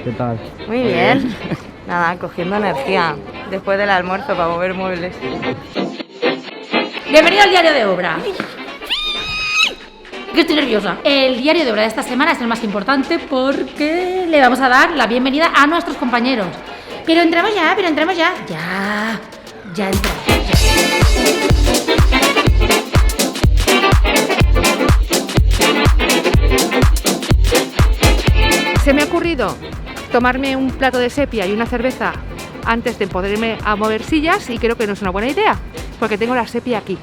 ¿Qué tal? Muy bien. Nada, cogiendo energía después del almuerzo para mover muebles. Bienvenido al diario de obra. Que estoy nerviosa. El diario de obra de esta semana es el más importante porque le vamos a dar la bienvenida a nuestros compañeros. Pero entramos ya. Ya entramos. Se me ha ocurrido tomarme un plato de sepia y una cerveza antes de poderme a mover sillas y creo que no es una buena idea porque tengo la sepia aquí.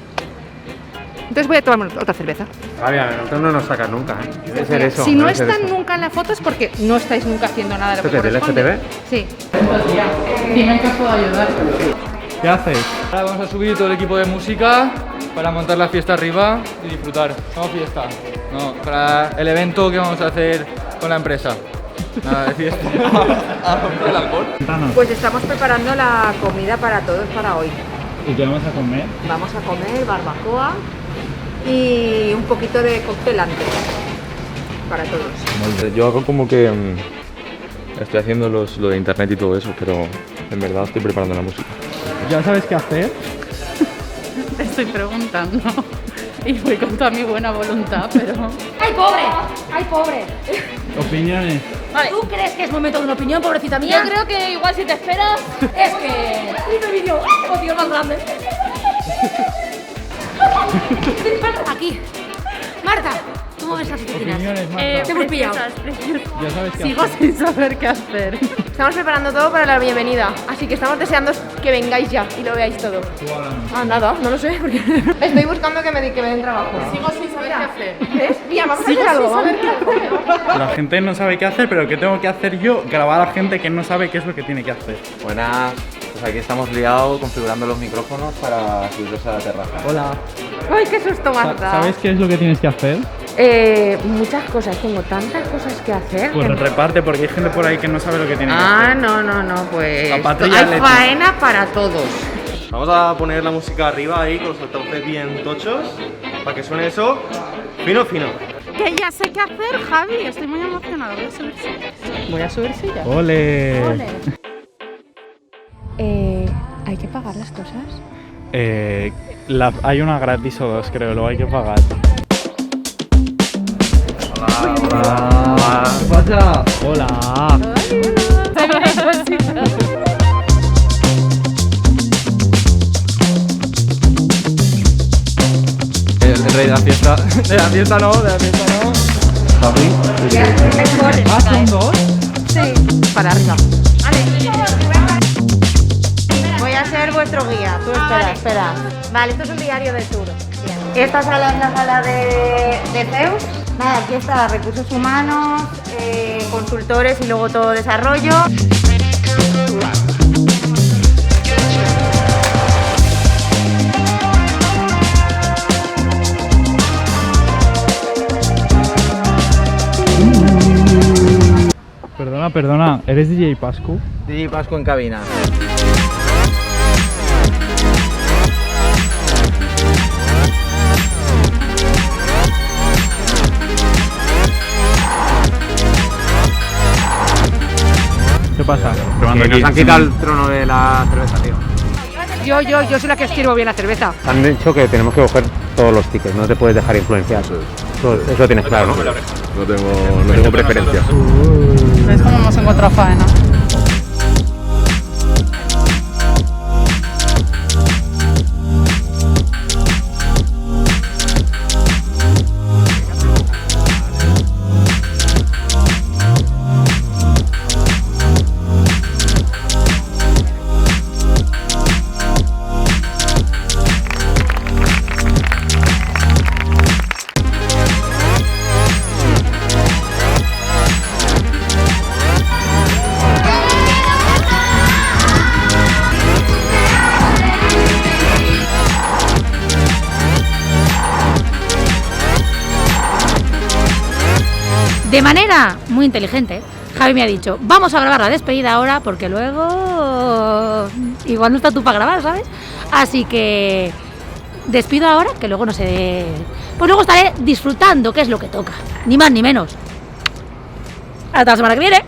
Entonces voy a tomarme otra cerveza. Javier, nosotros no nos sacan nunca, ¿eh? Debe ser eso. Si no están nunca en la foto es porque no estáis nunca haciendo nada de lo que corresponde. ¿El FTV? Sí. Dime que os puedo ayudar. ¿Qué haces? Ahora vamos a subir todo el equipo de música para montar la fiesta arriba y disfrutar. No fiesta, no, para el evento que vamos a hacer con la empresa. Nada de fiesta. ¿El alcohol? Pues estamos preparando la comida para todos para hoy. ¿Y qué vamos a comer? Vamos a comer barbacoa y un poquito de cóctel antes para todos. Yo hago como que estoy haciendo lo de internet y todo eso, pero en verdad estoy preparando la música. ¿Ya sabes qué hacer? Te estoy preguntando y voy con toda mi buena voluntad, pero... ¡Ay, pobre! ¡Ay, pobre! Opiniones. Vale. ¿Tú crees que es momento de una opinión, pobrecita mía? Yo creo que igual si te esperas... Es que... ¡Libre vídeo! ¡Oh, Dios, más grande! Aquí. Marta, ¿cómo ves las oficinas? Opiniones, Marta. Te hemos pillado. Ya sabes qué Sigo hacer. sin saber qué hacer. Estamos preparando todo para la bienvenida, así que estamos deseando que vengáis ya y lo veáis todo. Ah, nada, no lo sé, porque estoy buscando que me den trabajo. Sigo sin saber qué hacer. ¿Ves? Mira, vamos a hacer algo, vamos a hacer. La gente no sabe qué hacer, pero ¿qué tengo que hacer yo? Grabar a la gente que no sabe qué es lo que tiene que hacer. Buenas, pues aquí estamos liados configurando los micrófonos para subirlos a la terraza. Hola. Ay, qué susto, Marta. ¿Sabes qué es lo que tienes que hacer? Muchas cosas, tengo tantas cosas que hacer. Pues reparte, porque hay gente por ahí que no sabe lo que tiene que hacer. No, pues La patrulla hay leche. faena para todos. Vamos a poner la música arriba ahí con los altavoces bien tochos para que suene eso fino. Que ya sé qué hacer, Javi. Estoy muy emocionada. Voy a subir sillas. Voy a subir sillas. ¡Ole! ¿Hay que pagar las cosas? Hay una gratis o dos, creo, luego hay que pagar. Hola. ¿Qué pasa? Hola. El rey de la fiesta. De la fiesta no. ¿Ah, son dos? Para arriba. Voy a ser vuestro guía. Tú espera. Vale, esto es un diario de tour. Bien. Esta sala es la sala de Zeus. Nada, aquí está recursos humanos, consultores y luego todo desarrollo. Perdona, ¿eres DJ Pascu? DJ Pascu en cabina. ¿Qué pasa? Que nos han quitado el trono de la cerveza, tío. Yo soy la que escribo bien la cerveza. Han dicho que tenemos que coger todos los tickets, no te puedes dejar influenciar. Eso lo tienes claro, ¿no? No tengo preferencias. ¿Ves cómo hemos encontrado faena? De manera muy inteligente, Javi me ha dicho, vamos a grabar la despedida ahora porque luego igual no está tú para grabar, ¿sabes? Así que despido ahora, que luego no sé... Pues luego estaré disfrutando, que es lo que toca, ni más ni menos. Hasta la semana que viene.